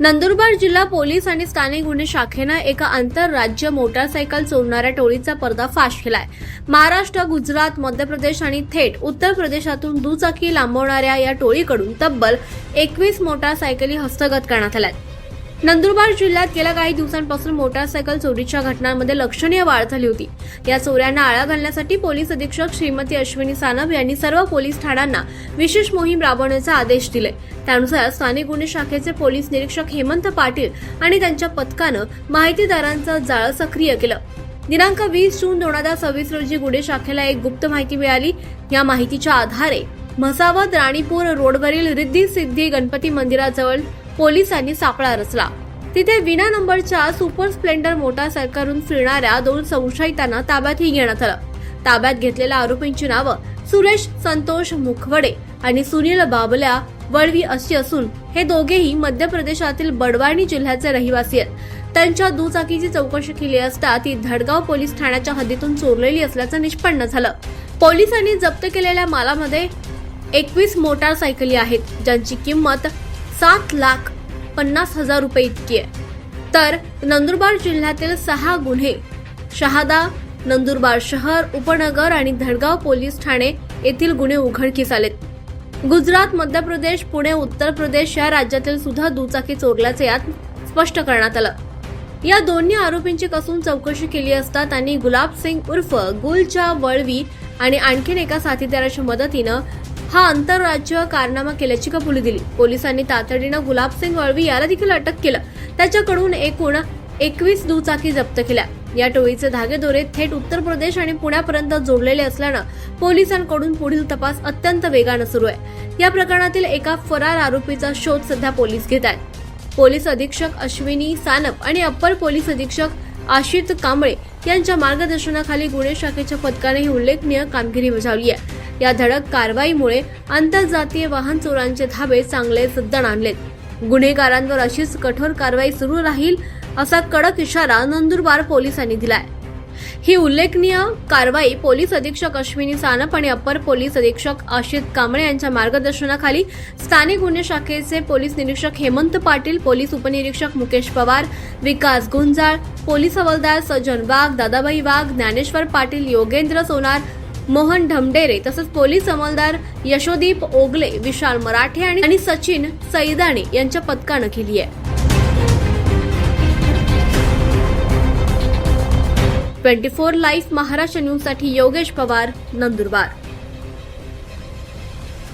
नंदुरबार जिल्हा पोलीस आणि स्थानिक गुन्हे शाखेनं एका आंतरराज्य मोटारसायकल चोरणाऱ्या टोळीचा पर्दाफाश केलाय। महाराष्ट्र, गुजरात, मध्य प्रदेश आणि थेट उत्तर प्रदेशातून दुचाकी लांबवणाऱ्या या टोळीकडून तब्बल 21 मोटारसायकली हस्तगत करण्यात आल्या। नंदुरबार जिल्ह्यात गेल्या काही दिवसांपासून मोटारसायकल चोरीच्या घटनांमध्ये लक्षणीय वाढ झाली होती। या चोऱ्यांना आळा घालण्यासाठी पोलीस अधीक्षक श्रीमती अश्विनी सानप यांनी सर्व पोलीस ठाण्यांना विशेष मोहीम राबवण्याचे आदेश दिले। त्यानुसार स्थानिक गुन्हे शाखेचे पोलीस निरीक्षक हेमंत पाटील आणि त्यांच्या पथकानं माहितीदारांचं जाळं सक्रिय केलं। दिनांक 20 जून 2026 रोजी गुन्हे शाखेला एक गुप्त माहिती मिळाली। या माहितीच्या आधारे म्हसावद राणीपूर रोडवरील रिद्धी सिद्धी गणपती मंदिराजवळ पोलिसांनी सापळा रचला। तिथे विना नंबरच्या सुपर स्प्लेंडर मोटारसायकलवरून फिरणाऱ्या 2 संशयितांना ताब्यातही घेण्यात आलं। ताब्यात घेतलेल्या आरोपींची नावं सुरेश संतोष मुखवडे आणि सुनील बाबल्या वळवी अशी असून हे दोघेही मध्य प्रदेशातील बडवानी जिल्ह्याचे रहिवासी आहेत। त्यांच्या दुचाकीची चौकशी केली असता ती धडगाव पोलीस ठाण्याच्या हद्दीतून चोरलेली असल्याचं निष्पन्न झालं। पोलिसांनी जप्त केलेल्या मालामध्ये 21 मोटारसायकली आहेत, ज्यांची किंमत 7,50,000 रुपये इतकी आहे। तर नंदुरबार जिल्ह्यातील 6 गुन्हे शहादा, नंदुरबार शहर, उपनगर आणि धडगाव पोलीस ठाणे येथील गुन्हे उघडकीस आलेत। गुजरात, मध्य प्रदेश, पुणे, उत्तर प्रदेश या राज्यातील सुद्धा दुचाकी चोरल्याचे यात स्पष्ट करण्यात आलं। या दोन्ही आरोपींची कसून चौकशी केली असता त्यांनी गुलाब सिंग उर्फ गुलच्या वळवी आणि आणखीन एका साथीदाराच्या मदतीनं हा आंतरराज्य कारनामा केल्याची कबुली दिली। पोलिसांनी तातडीनं गुलाब सिंग वळवी याला देखील अटक केलं। त्याच्याकडून एकूण 21 दुचाकी जप्त केल्या। या टोळीचे धागेदोरे थेट उत्तर प्रदेश आणि पुण्यापर्यंत जोडलेले असल्यानं पोलिसांकडून पुढील तपास अत्यंत वेगानं सुरू आहे। या प्रकरणातील एका फरार आरोपीचा शोध सध्या पोलीस घेत आहेत। पोलीस अधीक्षक अश्विनी सानप आणि अप्पर पोलीस अधीक्षक आशित कांबळे यांच्या मार्गदर्शनाखाली गुन्हे शाखेच्या पथकाने ही उल्लेखनीय कामगिरी बजावली आहे। या धडक कारवाईमुळे आंतरजातीय वाहन चोरांचे धाबे चांगलेच दण आणलेत। गुन्हेगारांवर अशीच कठोर कारवाई सुरू राहील असा कडक इशारा नंदुरबार पोलिसांनी दिलाय। ही उल्लेखनीय कारवाई पोलीस अधीक्षक अश्विनी सानप आणि अप्पर पोलीस अधीक्षक आशित कांबळे यांच्या मार्गदर्शनाखाली स्थानिक गुन्हे शाखेचे पोलीस निरीक्षक हेमंत पाटील, पोलीस उपनिरीक्षक मुकेश पवार, विकास गुंजाळ, पोलीस हवालदार सज्जन वाघ, दादाबाई वाघ, ज्ञानेश्वर पाटील, योगेंद्र सोनार, मोहन ढमडेरे तसंच पोलीस अंमलदार यशोदीप ओगले, विशाल मराठे आणि सचिन सैदाणे यांच्या पथकानं केली आहे। 24 लाईव्ह महाराष्ट्र न्यूजसाठी योगेश पवार, नंदुरबार।